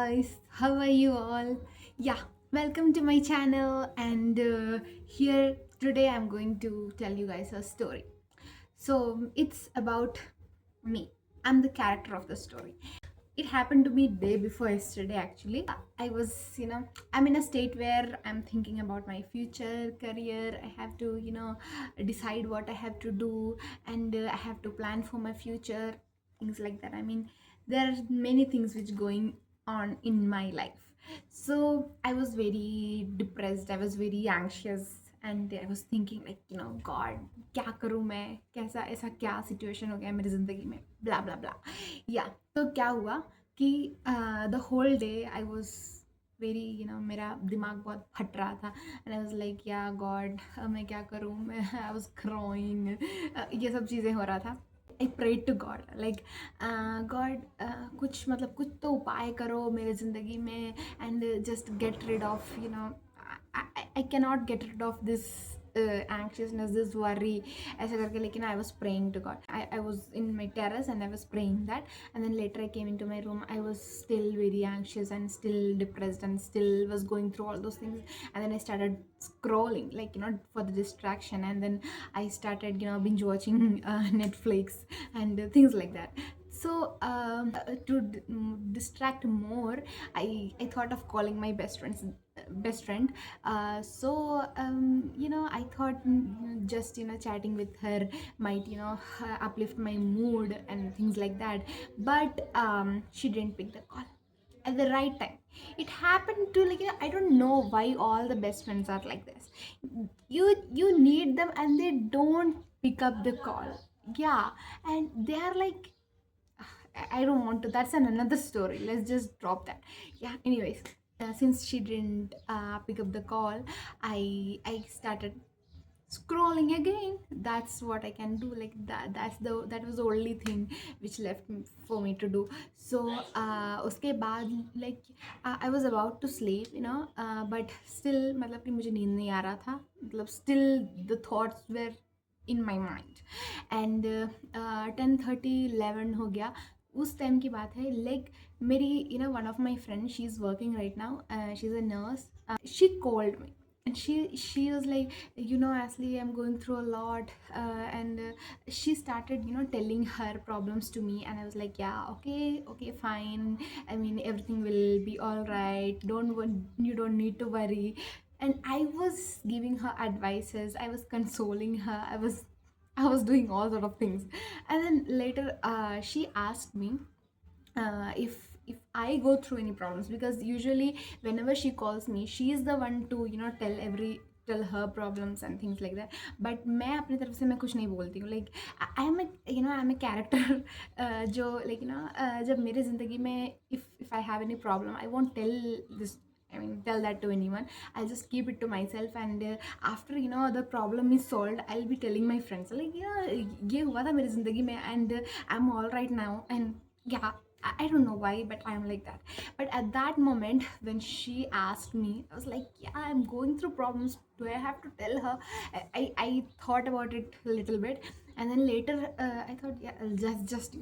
guys, how are you all? Yeah, welcome to my channel. And here today I'm going to tell you guys a story. So it's about me. I'm the character of the story. It happened to me day before yesterday actually. I was, I'm in a state where I'm thinking about my future career. I have to, decide what I have to do, and I have to plan for my future, things like that. I mean, there are many things which going on in my life. So I was very depressed, I was very anxious, and I was thinking like, God, क्या करूँ मैं, कैसा ऐसा क्या situation हो गया मेरी ज़िंदगी में, ब्ला ब्ला ब्ला. या तो क्या हुआ कि the whole day I was very, मेरा दिमाग बहुत फट रहा था. And I was like ya God, मैं क्या करूँ, मैं आई वाज क्राइंग, ये सब चीज़ें हो रहा था. I prayed to God like, God, कुछ मतलब कुछ तो उपाय करो मेरे ज़िंदगी में, and just get rid of, I cannot get rid of this anxiousness, this worry, ऐसा करके. लेकिन I was praying to God. I was in my terrace and I was praying that. And then later I came into my room. I was still very anxious and still depressed and still was going through all those things. And then I started scrolling, like, for the distraction. And then I started, binge watching Netflix and things like that. So to distract more, I thought of calling my best friend. I thought, just, chatting with her might, uplift my mood and things like that. But she didn't pick the call at the right time. It happened to, like, I don't know why all the best friends are like this. You need them and they don't pick up the call. Yeah. And they are like, I don't want to. That's another story. Let's just drop that. Yeah. Anyways, since she didn't pick up the call, I started scrolling again. That's what I can do. Like that was the only thing which left for me to do. So उसके बाद, like, I was about to sleep, but still, मतलब कि मुझे नींद नहीं आ रहा था. मतलब still the thoughts were in my mind. And 10:30 11 हो गया. उस टाइम की बात है. लाइक, मेरी, one of my friend, she is working right now, she is a nurse. She called me and she was like, Ashley, I'm going through a lot, and she started, telling her problems to me. And I was like, yeah, okay, fine. I mean, everything will be all right, you don't need to worry. And I was giving her advices, I was consoling her, I was doing all sort of things. And then later, she asked me, if I go through any problems, because usually whenever she calls me, she is the one to, tell her problems and things like that. But मैं अपनी तरफ से मैं कुछ नहीं बोलती हूँ. Like, I'm a character, जो, like, जब मेरे ज़िंदगी में, if I have any problem, I won't tell this, I mean, tell that to anyone. I'll just keep it to myself. And after, the problem is solved, I'll be telling my friends, like, ये हुआ था मेरी ज़िंदगी में, and I'm all right now. And yeah, I don't know why, but I'm like that. But at that moment, when she asked me, I was like, yeah, I'm going through problems. Do I have to tell her? I thought about it a little bit. And then later, I thought, yeah, I'll just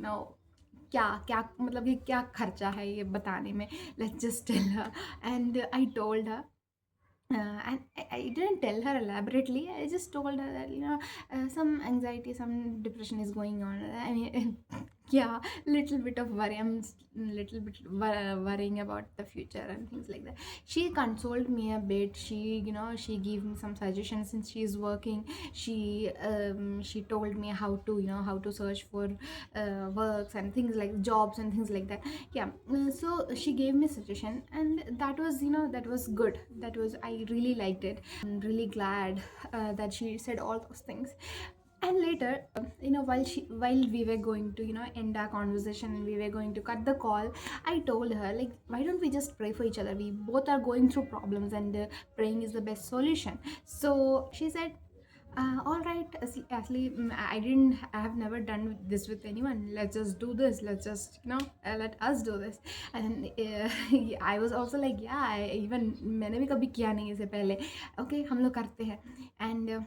क्या क्या मतलब ये क्या खर्चा है ये बताने में. Let's just tell her. And I told her, and I didn't tell her elaborately. I just told her that, some anxiety, some depression is going on. I mean, yeah, little bit of worry. I'm little bit worrying about the future and things like that. She consoled me a bit. She gave me some suggestions. Since she is working, she told me how to, how to search for works and things like jobs and things like that. Yeah. So she gave me suggestion, and that was, that was good. That was, I really liked it. I'm really glad that she said all those things. And later, while we were going to, end our conversation, and we were going to cut the call, I told her, like, why don't we just pray for each other? We both are going through problems, and praying is the best solution. So she said, all right, Ashley, I have never done this with anyone. Let's just do this. Let's just, let us do this. And I was also like, yeah, even मैंने भी कभी किया नहीं इससे पहले. Okay, हम लोग करते हैं. And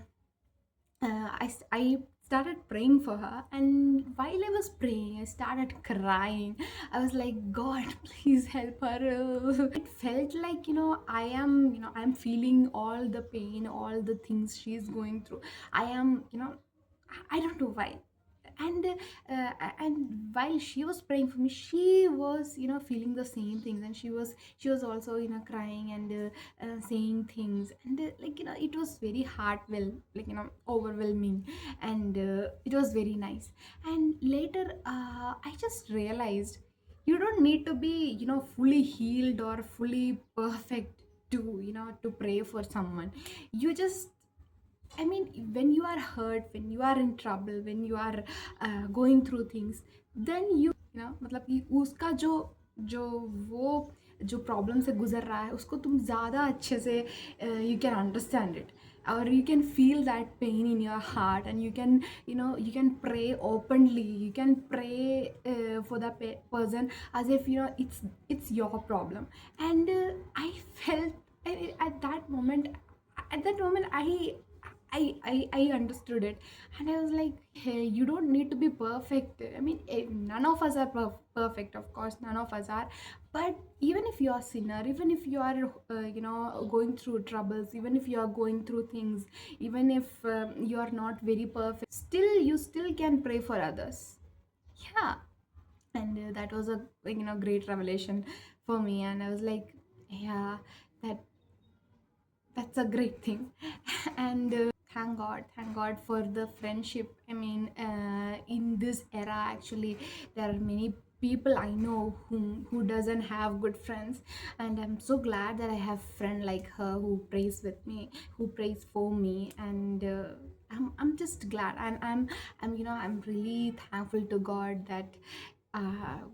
I started praying for her, and while I was praying I started crying. I was like, God, please help her. It felt like, I am, I'm feeling all the pain, all the things she's going through. I am, I don't know why. And uh, and while she was praying for me, she was, feeling the same things, and she was also, crying and saying things, and like, it was very heartfelt, like, overwhelming, and it was very nice. And later, I just realized you don't need to be, fully healed or fully perfect to, to pray for someone. You just, I mean, when you are hurt, when you are in trouble, when you are going through things, then मतलब कि उसका जो वो जो problem से गुजर रहा है उसको तुम ज़्यादा अच्छे से you can understand it, or you can feel that pain in your heart, and you can pray openly, you can pray for the person as if, it's your problem. And I felt, at that moment, I understood it, and I was like, hey, you don't need to be perfect. I mean, none of us are perfect, of course, none of us are. But even if you are sinner, even if you are, going through troubles, even if you are going through things, even if you are not very perfect, still you still can pray for others. Yeah. And that was a, great revelation for me, and I was like, yeah, that that's a great thing. And thank god for the friendship. I mean, in this era, actually, there are many people I know who doesn't have good friends, and I'm so glad that I have friend like her who prays with me, who prays for me. And I'm just glad, and I'm really thankful to God that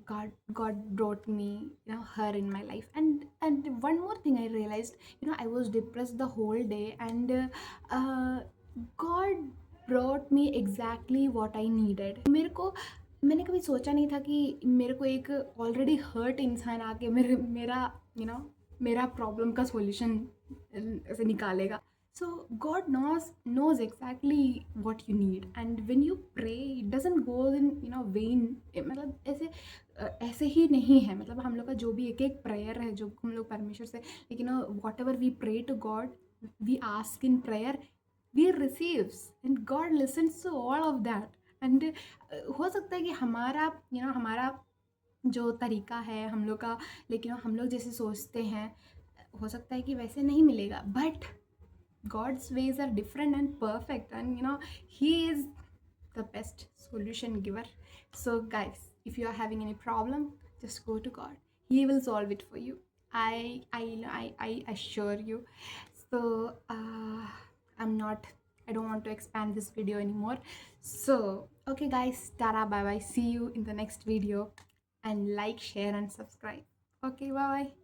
God brought me, her in my life. And one more thing I realized, I was depressed the whole day, and uh, God brought me exactly what I needed. मेरे को मैंने कभी सोचा नहीं था कि मेरे को एक ऑलरेडी हर्ट इंसान आके मेरा मेरा प्रॉब्लम का सॉल्यूशन ऐसे निकालेगा. So God knows exactly what you need, and when you pray, it doesn't go in, vain. मतलब ऐसे ही नहीं है. मतलब हम लोग का जो भी एक एक प्रेयर है जो हम लोग परमेश्वर से, लेकिन whatever we pray to God, we ask in prayer, we receives, and God listens to all of that. And हो सकता है कि हमारा जो तरीका है हम लोग का, लेकिन हम लोग जैसे सोचते हैं, हो सकता है कि वैसे नहीं मिलेगा, but God's ways are different and perfect, and He is the best solution giver. So, guys, if you are having any problem, just go to God. He will solve it for you. I assure you. So, I'm not. I don't want to expand this video anymore. So, okay, guys, tara, bye bye. See you in the next video, and like, share, and subscribe. Okay, bye bye.